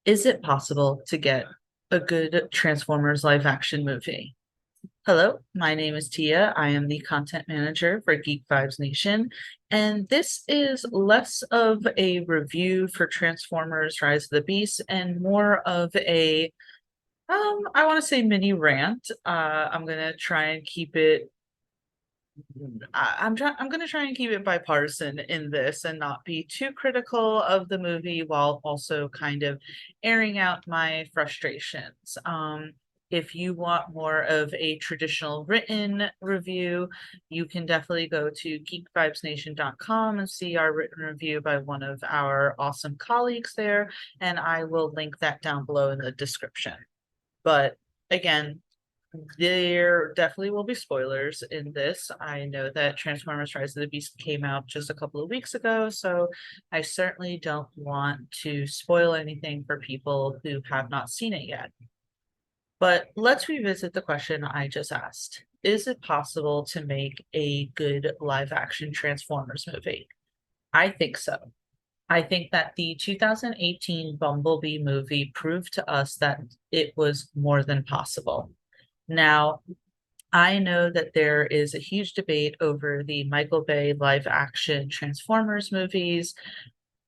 Is it possible to get a good Transformers live action movie? Hello, my name is Tia. I am the content manager for Geek Vibes Nation, and this is less of a review for Transformers Rise of the Beast and more of a I want to say mini rant. I'm gonna try and keep it I'm gonna try and keep it bipartisan in this and not be too critical of the movie while also kind of airing out my frustrations. If you want more of a traditional written review, you can definitely go to geekvibesnation.com and see our written review by one of our awesome colleagues there, and I will link that down below in the description. But again, there definitely will be spoilers in this. I know that Transformers Rise of the Beast came out just a couple of weeks ago, so I certainly don't want to spoil anything for people who have not seen it yet. But let's revisit the question I just asked. Is it possible to make a good live action Transformers movie? I think so. I think that the 2018 Bumblebee movie proved to us that it was more than possible. Now, I know that there is a huge debate over the Michael Bay live action Transformers movies.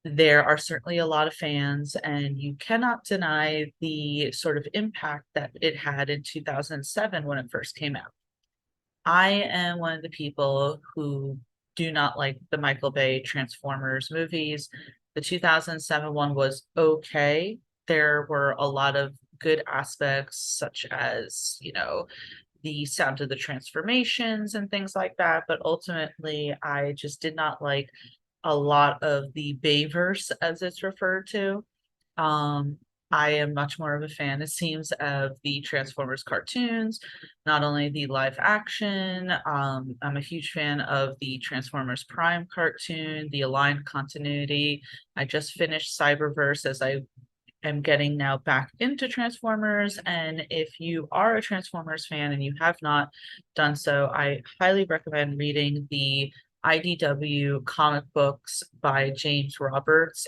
There are certainly a lot of fans, and you cannot deny the sort of impact that it had in 2007 when it first came out. I am one of the people who do not like the Michael Bay Transformers movies. The 2007 one was okay. There were a lot of good aspects, such as, the sound of the transformations and things like that. But ultimately, I just did not like a lot of the Bayverse, as it's referred to. Um, I am much more of a fan, it seems, of the Transformers cartoons, not only the live action. I'm a huge fan of the Transformers Prime cartoon, the aligned continuity. I just finished Cyberverse as I am getting now back into Transformers. And if you are a Transformers fan and you have not done so, I highly recommend reading the IDW comic books by James Roberts.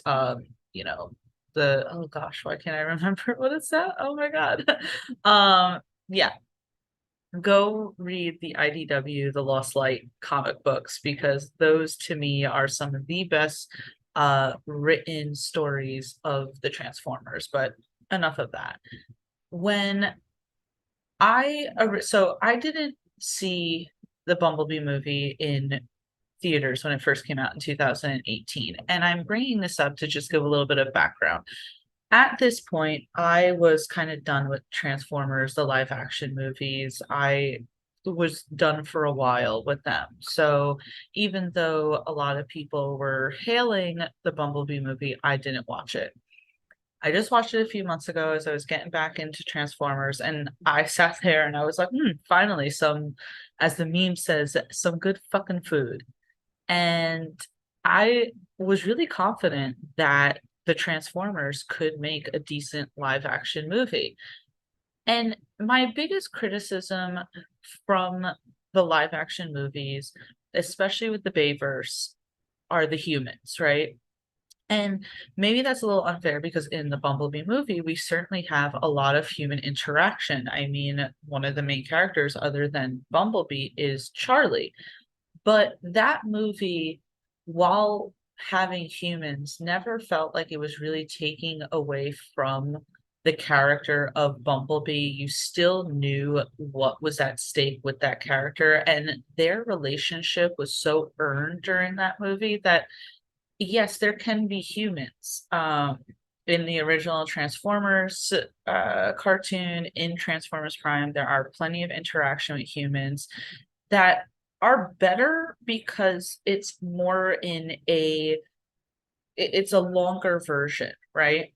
You know, the oh gosh, why can't I remember what it's that? Oh my god. Yeah, go read the IDW, the Lost Light comic books, because those to me are some of the best written stories of the Transformers. But enough of that. When so I didn't see the Bumblebee movie in theaters when it first came out in 2018, and I'm bringing this up to just give a little bit of background. At this point, I was kind of done with Transformers, the live action movies. I was done for a while with them. So even though a lot of people were hailing the Bumblebee movie, I didn't watch it. I just watched it a few months ago as I was getting back into Transformers, and I sat there and I was like, finally, as the meme says, some good fucking food. And I was really confident that the Transformers could make a decent live action movie. And my biggest criticism from the live action movies, especially with the Bayverse, are the humans, right? And maybe that's a little unfair because in the Bumblebee movie, we certainly have a lot of human interaction. I mean, one of the main characters, other than Bumblebee, is Charlie. But that movie, while having humans, never felt like it was really taking away from the character of Bumblebee. You still knew what was at stake with that character, and their relationship was so earned during that movie that yes, there can be humans. In the original Transformers cartoon, in Transformers Prime, there are plenty of interaction with humans that are better because it's more in it's a longer version, right?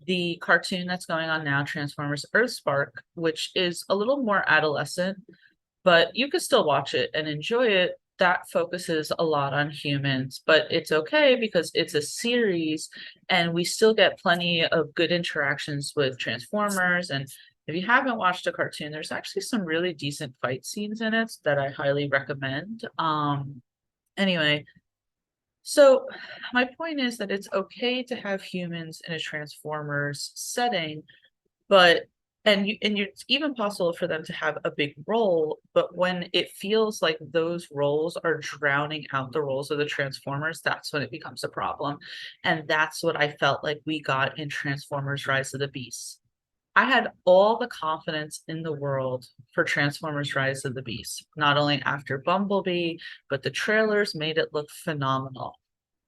The cartoon that's going on now, Transformers Earthspark, which is a little more adolescent, but you can still watch it and enjoy it. That focuses a lot on humans, but it's okay because it's a series and we still get plenty of good interactions with Transformers. And if you haven't watched a cartoon, there's actually some really decent fight scenes in it that I highly recommend. Anyway, So my point is that it's okay to have humans in a Transformers setting, but it's even possible for them to have a big role, but when it feels like those roles are drowning out the roles of the Transformers, that's when it becomes a problem. And that's what I felt like we got in Transformers Rise of the Beast. I had all the confidence in the world for Transformers Rise of the Beast, not only after Bumblebee, but the trailers made it look phenomenal.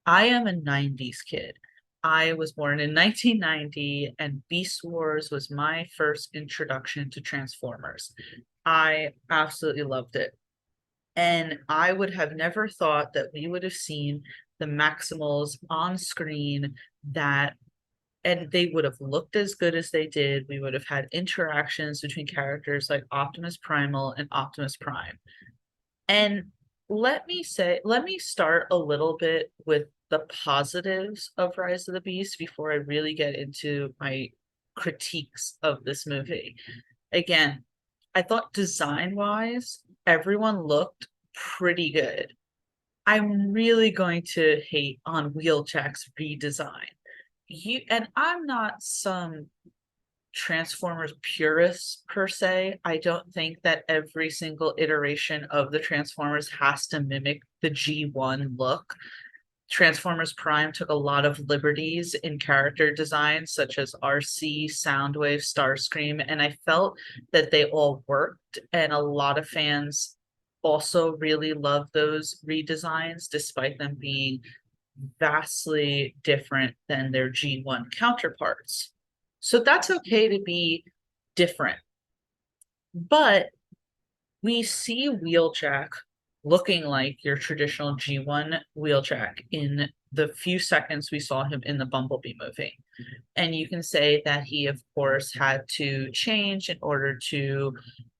I am a 90s kid. I was born in 1990, and Beast Wars was my first introduction to Transformers. I absolutely loved it. And I would have never thought that we would have seen the Maximals on screen that and they would have looked as good as they did. We would have had interactions between characters like Optimus Primal and Optimus Prime. And let me start a little bit with the positives of Rise of the Beast before I really get into my critiques of this movie. Again, I thought design wise, everyone looked pretty good. I'm really going to hate on Wheeljack's redesign. I'm not some Transformers purists per se. I don't think that every single iteration of the Transformers has to mimic the G1 look. Transformers Prime took a lot of liberties in character design, such as RC, Soundwave, Starscream, and I felt that they all worked. And a lot of fans also really love those redesigns, despite them being vastly different than their G1 counterparts. So that's okay to be different. But we see Wheeljack looking like your traditional G1 Wheeljack in the few seconds we saw him in the Bumblebee movie. And you can say that he, of course, had to change in order to,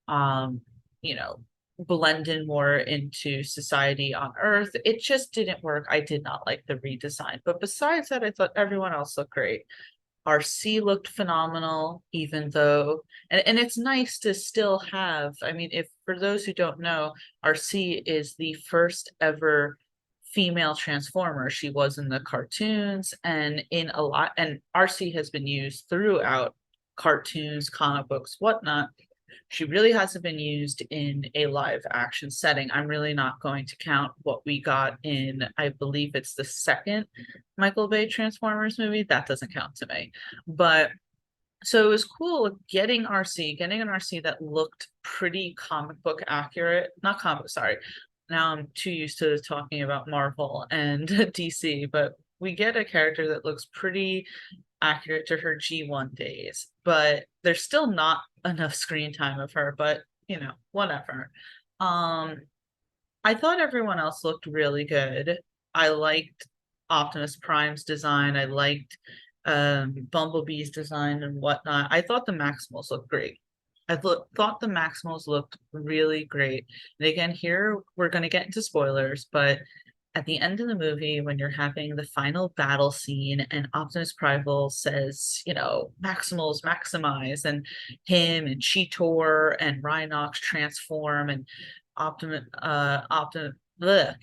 um, you know, blend in more into society on Earth. It just didn't work. I did not like the redesign. But besides that, I thought everyone else looked great. RC looked phenomenal, even though, and it's nice to still have, I mean, if for those who don't know, RC is the first ever female transformer. She was in the cartoons and in a lot, and RC has been used throughout cartoons, comic books, whatnot. She really hasn't been used in a live action setting. I'm really not going to count what we got in, I believe it's the second Michael Bay Transformers movie. That doesn't count to me. But so it was cool getting an RC that looked pretty comic book accurate. Not comic, sorry. Now I'm too used to talking about Marvel and DC, but we get a character that looks pretty accurate to her G1 days, but there's still not enough screen time of her, but whatever. Um, I thought everyone else looked really good. I liked Optimus Prime's design. I liked Bumblebee's design and whatnot. I thought the Maximals looked great. Thought the Maximals looked really great. And again, here we're going to get into spoilers, but at the end of the movie, when you're having the final battle scene and Optimus Primal says, Maximals maximize, and him and Cheetor and Rhinox transform, and can't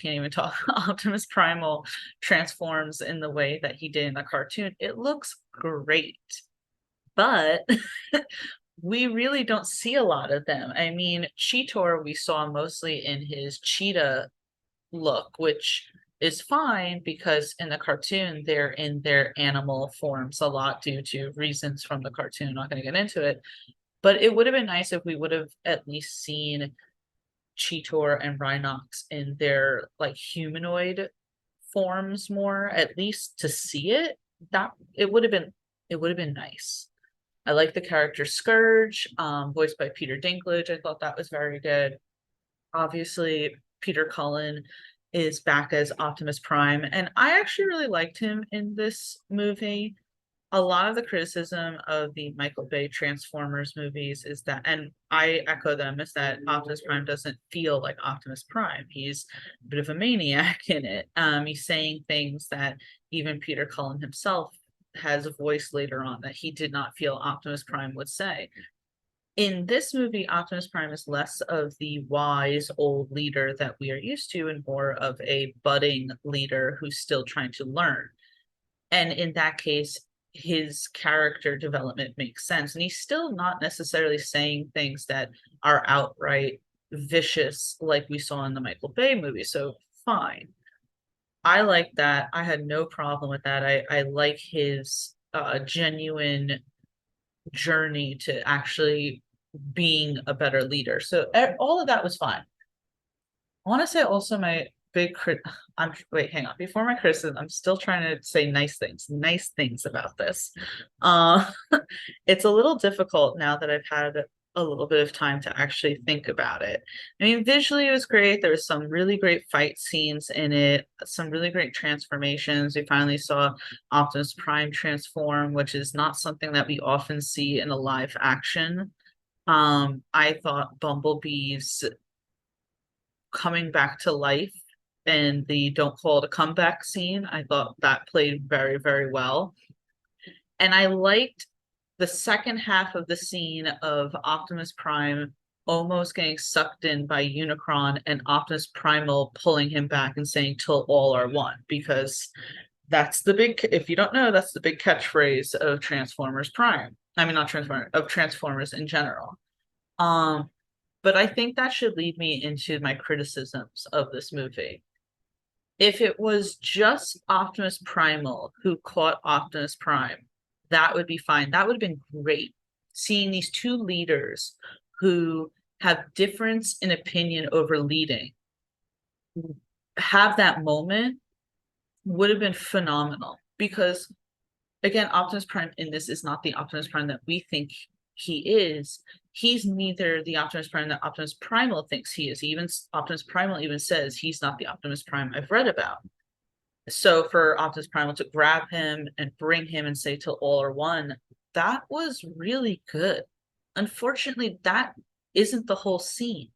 even talk. Optimus Primal transforms in the way that he did in the cartoon. It looks great, but we really don't see a lot of them. I mean, Cheetor we saw mostly in his cheetah look, which is fine because in the cartoon they're in their animal forms a lot due to reasons from the cartoon. I'm not going to get into it, but it would have been nice if we would have at least seen Cheetor and Rhinox in their like humanoid forms more, at least to see it. That it would have been nice. I like the character Scourge, voiced by Peter Dinklage. I thought that was very good. Obviously, Peter Cullen is back as Optimus Prime, and I actually really liked him in this movie. A lot of the criticism of the Michael Bay Transformers movies is that, and I echo them, is that Optimus Prime doesn't feel like Optimus Prime. He's a bit of a maniac in it. He's saying things that even Peter Cullen himself has voiced later on that he did not feel Optimus Prime would say. In this movie, Optimus Prime is less of the wise old leader that we are used to and more of a budding leader who's still trying to learn. And in that case, his character development makes sense. And he's still not necessarily saying things that are outright vicious like we saw in the Michael Bay movie. So fine. I like that. I had no problem with that. I like his genuine journey to actually being a better leader. So all of that was fine. I want to say also my big I'm wait, hang on. Before my criticism, I'm still trying to say nice things about this. Uh it's a little difficult now that I've had a little bit of time to actually think about it. I mean, visually it was great. There was some really great fight scenes in it, some really great transformations. We finally saw Optimus Prime transform, which is not something that we often see in a live action. I thought Bumblebee's coming back to life and the don't call it a comeback scene, I thought that played very, very well. And I liked the second half of the scene of Optimus Prime almost getting sucked in by Unicron and Optimus Primal pulling him back and saying, "Till all are one," because that's the big, if you don't know, that's the big catchphrase of Transformers Prime. I mean, not Transformers, of Transformers in general. Um, but I think that should lead me into my criticisms of this movie. If it was just Optimus Primal who caught Optimus Prime, that would be fine. That would have been great. Seeing these two leaders who have difference in opinion over leading have that moment would have been phenomenal. Because again, Optimus Prime in this is not the Optimus Prime that we think he is. He's neither the Optimus Prime that Optimus Primal thinks he is. Even Optimus Primal even says he's not the Optimus Prime I've read about. So for Optimus Primal to grab him and bring him and say till all are one, that was really good. Unfortunately, that isn't the whole scene.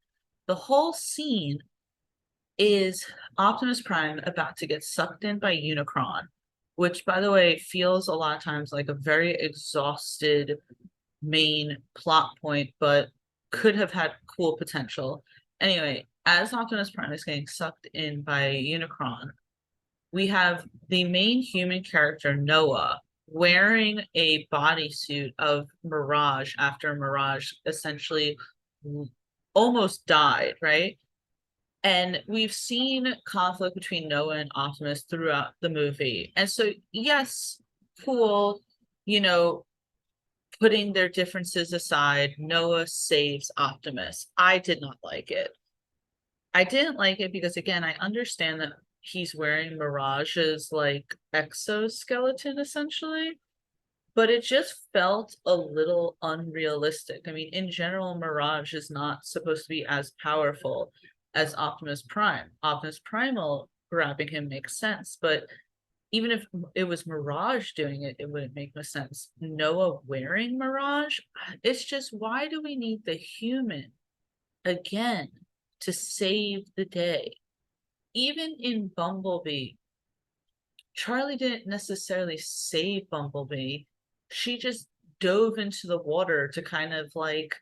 The whole scene is Optimus Prime about to get sucked in by Unicron, which, by the way, feels a lot of times like a very exhausted main plot point, but could have had cool potential. Anyway, as Optimus Prime is getting sucked in by Unicron, we have the main human character, Noah, wearing a bodysuit of Mirage after Mirage essentially almost died, right? And we've seen conflict between Noah and Optimus throughout the movie. And so, yes, cool, you know, putting their differences aside, Noah saves Optimus. I did not like it. I didn't like it because, again, I understand that he's wearing Mirage's like exoskeleton essentially, but it just felt a little unrealistic. I mean, in general, Mirage is not supposed to be as powerful as Optimus Prime. Optimus Primal grabbing him makes sense, but even if it was Mirage doing it, it wouldn't make no sense. Noah wearing Mirage, it's just, why do we need the human again to save the day? Even in Bumblebee, Charlie didn't necessarily save Bumblebee. She just dove into the water to kind of like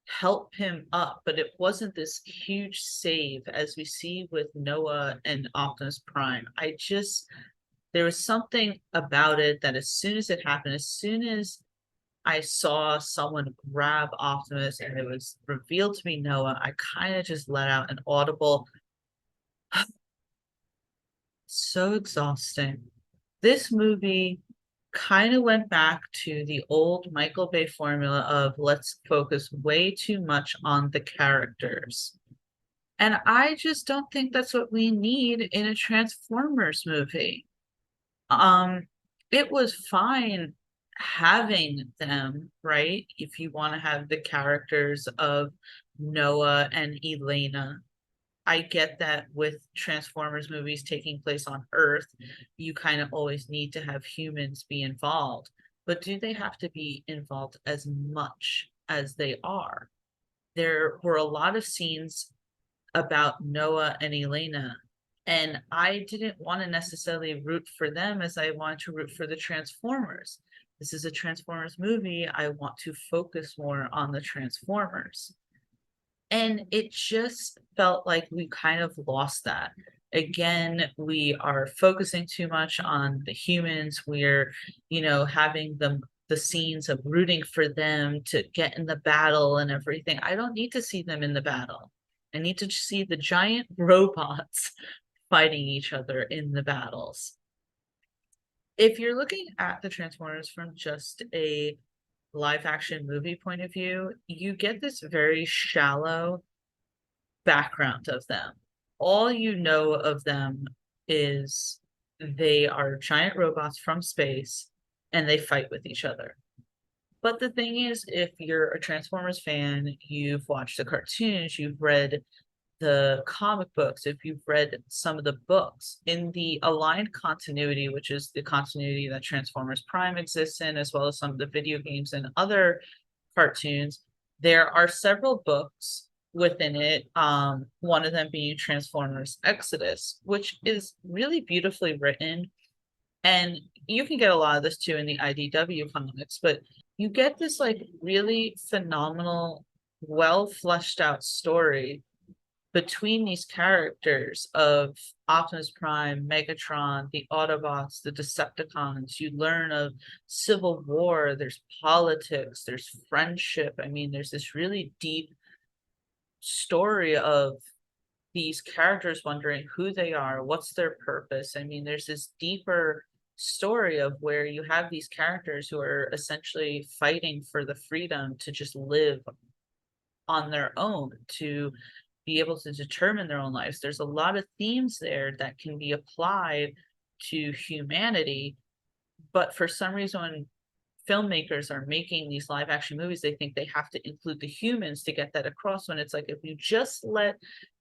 help him up, but it wasn't this huge save as we see with Noah and Optimus Prime. There was something about it that as soon as it happened, as soon as I saw someone grab Optimus and it was revealed to be Noah, I kind of just let out an audible, so exhausting. This movie kind of went back to the old Michael Bay formula of let's focus way too much on the characters. And I just don't think that's what we need in a Transformers movie. It was fine having them, right? If you want to have the characters of Noah and Elena. I get that with Transformers movies taking place on Earth, you kind of always need to have humans be involved. But do they have to be involved as much as they are? There were a lot of scenes about Noah and Elena And I didn't want to necessarily root for them as I wanted to root for the Transformers. This is a Transformers movie. I want to focus more on the Transformers. And it just felt like we kind of lost that. Again, we are focusing too much on the humans. We're, having the scenes of rooting for them to get in the battle and everything. I don't need to see them in the battle. I need to see the giant robots fighting each other in the battles. If you're looking at the Transformers from just a live action movie point of view, you get this very shallow background of them. All you know of them is they are giant robots from space and they fight with each other. But the thing is, if you're a Transformers fan, you've watched the cartoons, you've read the comic books, if you've read some of the books in the aligned continuity, which is the continuity that Transformers Prime exists in, as well as some of the video games and other cartoons, there are several books within it. One of them being Transformers Exodus, which is really beautifully written. And you can get a lot of this too in the IDW comics, but you get this like really phenomenal, well fleshed out story between these characters of Optimus Prime, Megatron, the Autobots, the Decepticons. You learn of civil war, there's politics, there's friendship. I mean, there's this really deep story of these characters wondering who they are, what's their purpose. I mean, there's this deeper story of where you have these characters who are essentially fighting for the freedom to just live on their own, to be able to determine their own lives. There's a lot of themes there that can be applied to humanity, but for some reason, when filmmakers are making these live action movies, they think they have to include the humans to get that across, when it's like, if you just let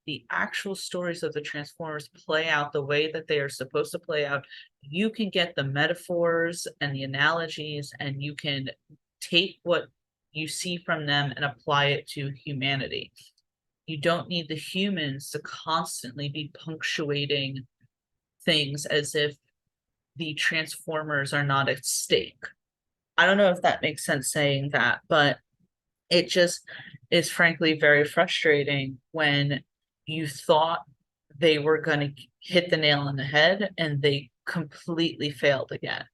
the actual stories of the Transformers play out the way that they are supposed to play out, you can get the metaphors and the analogies, and you can take what you see from them and apply it to humanity. You don't need the humans to constantly be punctuating things as if the Transformers are not at stake. I don't know if that makes sense saying that, but it just is frankly very frustrating when you thought they were going to hit the nail on the head and they completely failed again.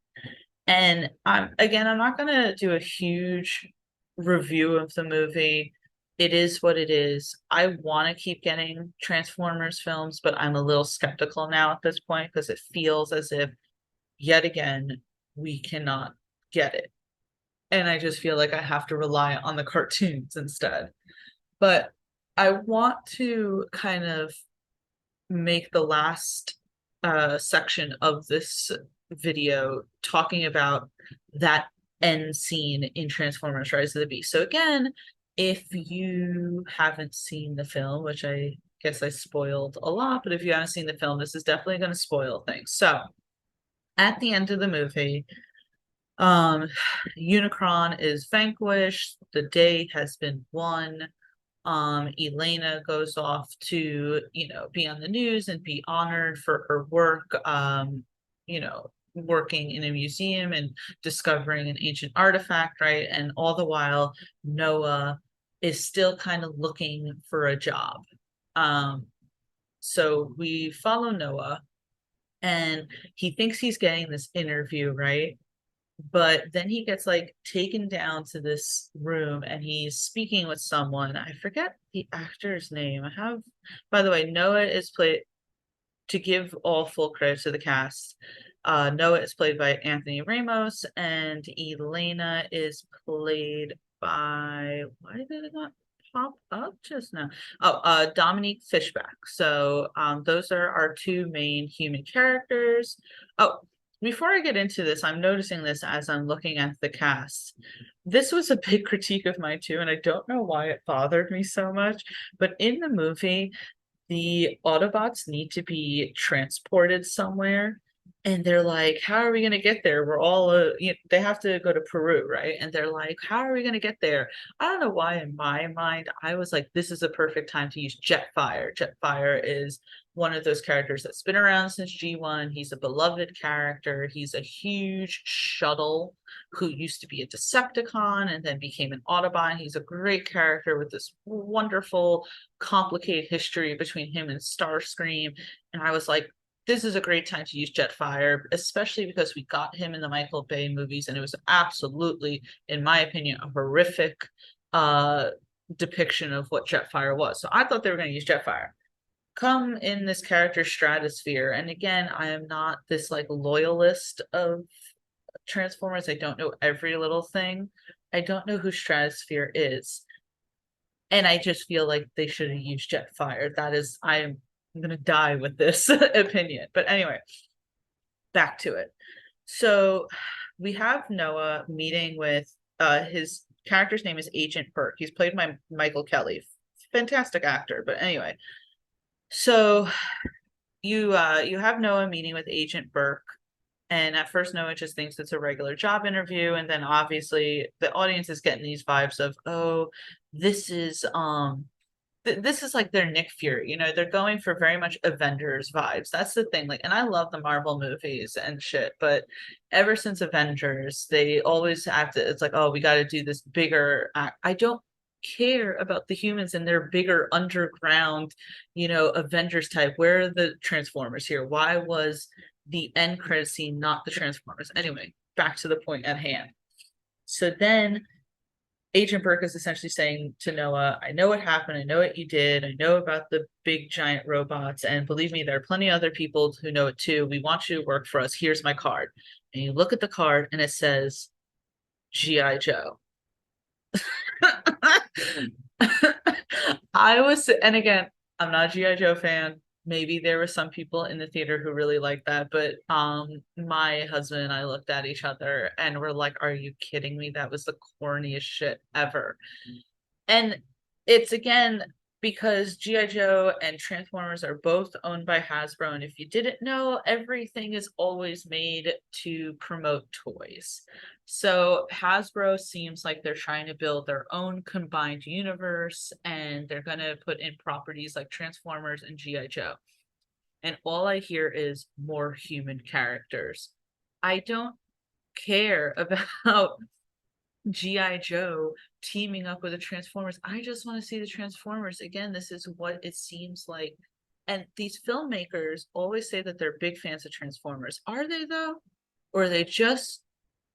And I'm not going to do a huge review of the movie. It is what it is. I want to keep getting Transformers films, but I'm a little skeptical now at this point because it feels as if yet again we cannot get it. And I just feel like I have to rely on the cartoons instead. But I want to kind of make the last section of this video talking about that end scene in Transformers Rise of the Beast. So again, if you haven't seen the film, which I guess I spoiled a lot, but if you haven't seen the film, this is definitely going to spoil things. So at the end of the movie, Unicron is vanquished, the day has been won. Elena goes off to, be on the news and be honored for her work, working in a museum and discovering an ancient artifact, right? And all the while, Noah is still kind of looking for a job. So we follow Noah, and he thinks he's getting this interview, right? But then he gets like taken down to this room and he's speaking with someone. I forget the actor's name. By the way, Noah is played, to give all full credit to the cast, Noah is played by Anthony Ramos and Elena is played by, why did it not pop up just now? Dominique Fishback. So those are our two main human characters. Before I get into this, I'm noticing this as I'm looking at the cast. This was a big critique of mine too, and I don't know why it bothered me so much, but in the movie, the Autobots need to be transported somewhere. And they're like, how are we going to get there? We're all, they have to go to Peru, right? And they're like, how are we going to get there? I don't know why in my mind, I was like, this is a perfect time to use Jetfire. Jetfire is one of those characters that's been around since G1. He's a beloved character. He's a huge shuttle who used to be a Decepticon and then became an Autobot. He's a great character with this wonderful, complicated history between him and Starscream. And I was like, this is a great time to use Jetfire, especially because we got him in the Michael Bay movies, and it was absolutely, in my opinion, a horrific depiction of what Jetfire was. So I thought they were going to use Jetfire. Come in this character stratosphere, and again, I am not this like loyalist of Transformers. I don't know every little thing. I don't know who Stratosphere is. And I just feel like they should have used Jetfire. That is, I'm gonna die with this opinion. But anyway, back to it. So we have Noah meeting with his character's name is Agent Burke. He's played by Michael Kelly. Fantastic actor. But anyway, so you have Noah meeting with Agent Burke. And at first, Noah just thinks it's a regular job interview, and then obviously the audience is getting these vibes of, oh, this is this is like their Nick Fury, they're going for very much Avengers vibes. That's the thing. Like, and I love the Marvel movies and shit, but ever since Avengers, they always have to, it's like, oh, we got to do this bigger. I don't care about the humans and their bigger underground, Avengers type. Where are the Transformers here? Why was the end credit scene not the Transformers? Anyway, back to the point at hand. So then Agent Burke is essentially saying to Noah, I know what happened. I know what you did. I know about the big giant robots. And believe me, there are plenty of other people who know it too. We want you to work for us. Here's my card. And you look at the card and it says G.I. Joe. And again, I'm not a G.I. Joe fan. Maybe there were some people in the theater who really liked that, but my husband and I looked at each other and we're like, are you kidding me? That was the corniest shit ever. And it's again because G.I. Joe and Transformers are both owned by Hasbro, and if you didn't know, everything is always made to promote toys. So Hasbro seems like they're trying to build their own combined universe, and they're going to put in properties like Transformers and G.I. Joe. And all I hear is more human characters. I don't care about G.I. Joe teaming up with the Transformers. I just want to see the Transformers. Again, this is what it seems like. And these filmmakers always say that they're big fans of Transformers. Are they, though? Or are they just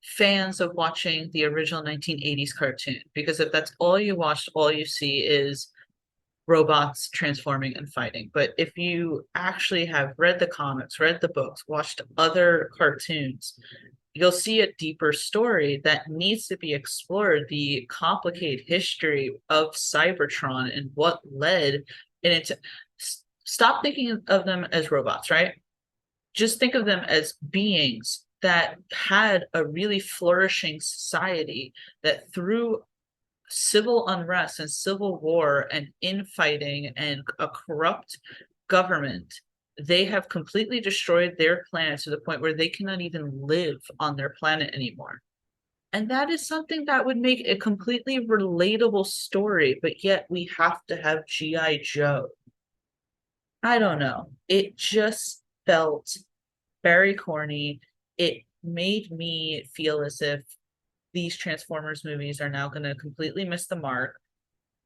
fans of watching the original 1980s cartoon? Because if that's all you watched, all you see is robots transforming and fighting. But if you actually have read the comics, read the books, watched other cartoons, you'll see a deeper story that needs to be explored, the complicated history of Cybertron and what led and it's stop thinking of them as robots, right? Just think of them as beings that had a really flourishing society that through civil unrest and civil war and infighting and a corrupt government, they have completely destroyed their planet to the point where they cannot even live on their planet anymore. And that is something that would make a completely relatable story, but yet we have to have G.I. Joe. I don't know. It just felt very corny. It made me feel as if these Transformers movies are now going to completely miss the mark.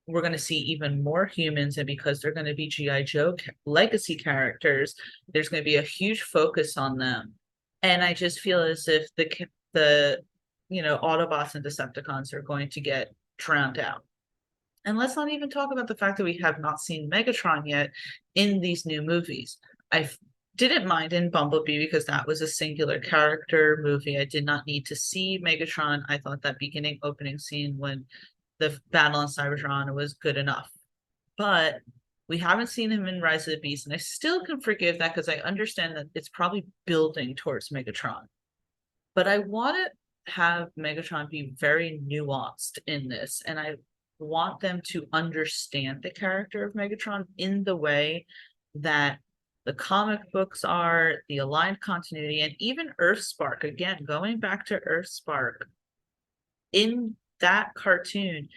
We're going to see even more humans, and because they're going to be G.I. Joe legacy characters, there's going to be a huge focus on them. And I just feel as if the Autobots and Decepticons are going to get drowned out. And let's not even talk about the fact that we have not seen Megatron yet in these new movies. I didn't mind in Bumblebee because that was a singular character movie. I did not need to see Megatron. I thought that beginning opening scene when the battle on Cybertron was good enough. But we haven't seen him in Rise of the Beast, and I still can forgive that because I understand that it's probably building towards Megatron. But I want to have Megatron be very nuanced in this, and I want them to understand the character of Megatron in the way that the comic books are, the aligned continuity, and even Earthspark. Again, going back to Earthspark, in that cartoon,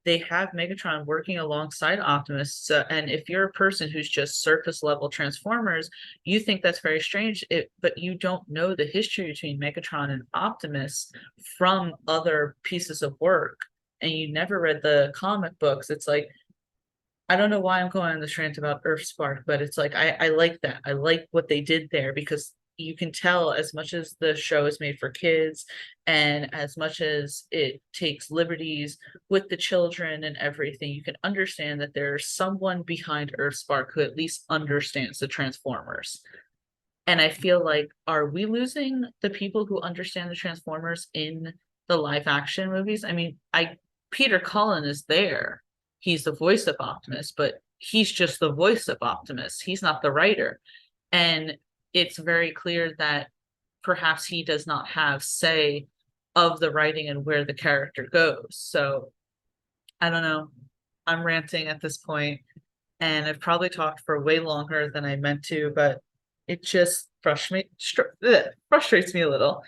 they have Megatron working alongside Optimus. So, and if you're a person who's just surface level Transformers, you think that's very strange. But you don't know the history between Megatron and Optimus from other pieces of work, and you never read the comic books. It's like, I don't know why I'm going on this rant about Earthspark, but it's like I like that. I like what they did there because you can tell, as much as the show is made for kids and as much as it takes liberties with the children and everything, you can understand that there's someone behind Earthspark who at least understands the Transformers. And I feel like, are we losing the people who understand the Transformers in the live action movies? I mean, Peter Cullen is there. He's the voice of Optimus, but he's just the voice of Optimus. He's not the writer. And it's very clear that perhaps he does not have say of the writing and where the character goes. So I don't know. I'm ranting at this point, and I've probably talked for way longer than I meant to, but it just frustrates me a little.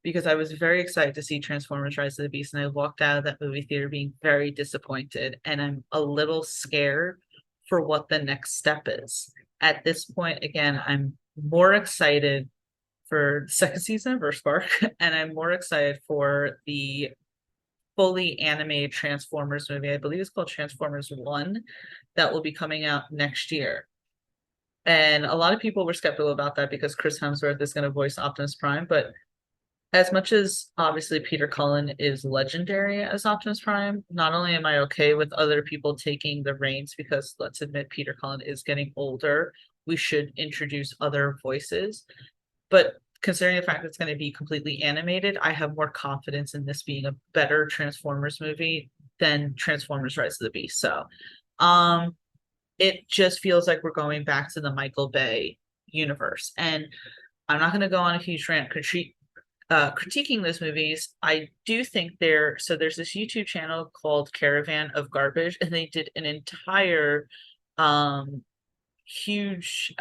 Because I was very excited to see Transformers Rise of the Beast, and I walked out of that movie theater being very disappointed, and I'm a little scared for what the next step is. At this point, again, I'm more excited for the second season of Earthspark, and I'm more excited for the fully animated Transformers movie. I believe it's called Transformers 1, that will be coming out next year. And a lot of people were skeptical about that because Chris Hemsworth is going to voice Optimus Prime, but as much as obviously Peter Cullen is legendary as Optimus Prime, not only am I okay with other people taking the reins, because let's admit Peter Cullen is getting older, we should introduce other voices. But considering the fact that it's going to be completely animated, I have more confidence in this being a better Transformers movie than Transformers Rise of the Beast. So it just feels like we're going back to the Michael Bay universe. And I'm not going to go on a huge rant critiquing those movies. I do think there's this YouTube channel called Caravan of Garbage, and they did an entire huge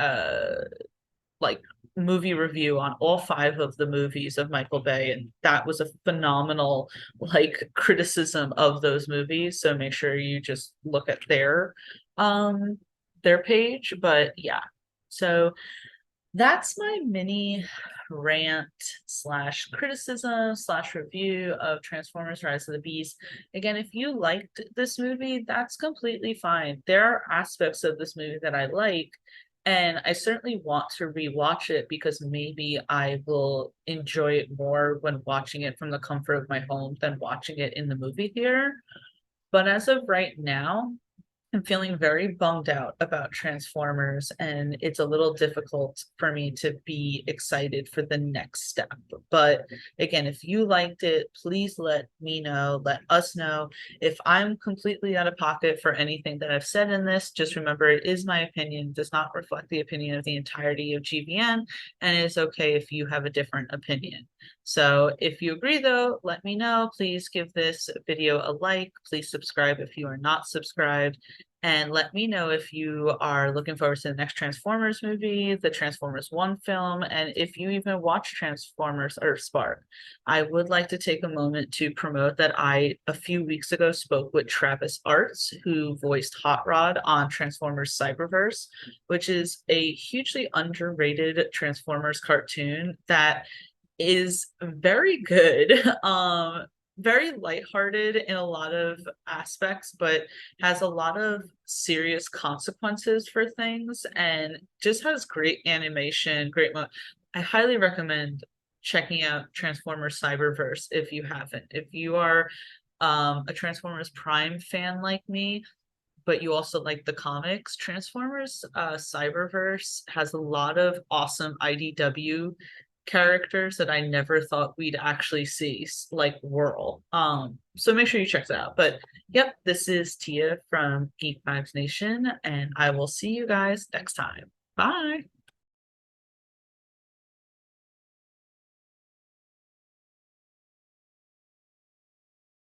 like movie review on all 5 of the movies of Michael Bay, and that was a phenomenal like criticism of those movies. So make sure you just look at their page. But yeah, so that's my mini rant slash criticism slash review of Transformers Rise of the Beast. Again, if you liked this movie, that's completely fine. There are aspects of this movie that I like, and I certainly want to rewatch it because maybe I will enjoy it more when watching it from the comfort of my home than watching it in the movie theater. But as of right now, I'm feeling very bummed out about Transformers, and it's a little difficult for me to be excited for the next step. But again, if you liked it, please let me know, let us know. If I'm completely out of pocket for anything that I've said in this, just remember it is my opinion, does not reflect the opinion of the entirety of GVN, and it's okay if you have a different opinion. So if you agree though, let me know. Please give this video a like. Please subscribe if you are not subscribed. And let me know if you are looking forward to the next Transformers movie, the Transformers 1 film, and if you even watch Transformers Earthspark. I would like to take a moment to promote that I, a few weeks ago, spoke with Travis Arts, who voiced Hot Rod on Transformers Cyberverse, which is a hugely underrated Transformers cartoon that is very good. Very lighthearted in a lot of aspects, but has a lot of serious consequences for things, and just has great animation, I highly recommend checking out Transformers Cyberverse if you haven't. If you are a Transformers Prime fan like me, but you also like the comics, Transformers Cyberverse has a lot of awesome IDW characters that I never thought we'd actually see, like Whirl. So make sure you check that out. But yep, this is Tia from Geek Vibes Nation, and I will see you guys next time. Bye.